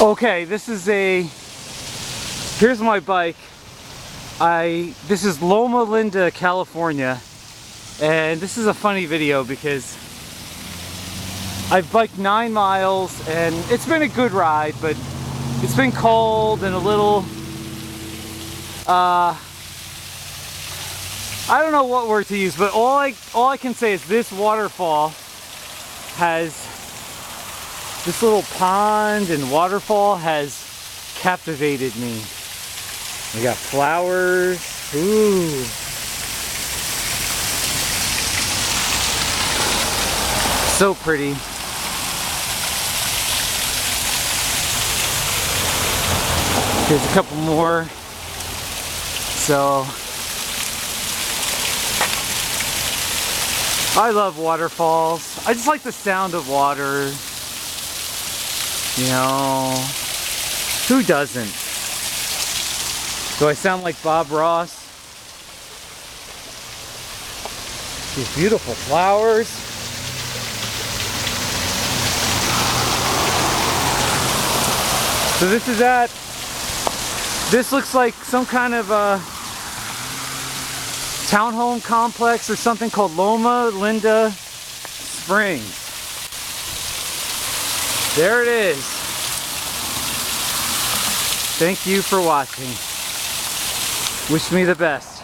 Okay, here's my bike. This is Loma, Linda, California, and this is a funny video because I've biked 9 miles and it's been a good ride, but it's been cold and a little, I don't know what word to use, but all I can say is this waterfall has, this little pond and waterfall has captivated me. We got flowers. Ooh. So pretty. Here's a couple more. So I love waterfalls. I just like the sound of water. You know, who doesn't? Do I sound like Bob Ross? These beautiful flowers. So this is that. This looks like some kind of a townhome complex or something called Loma, Linda Springs. There it is. Thank you for watching. Wish me the best.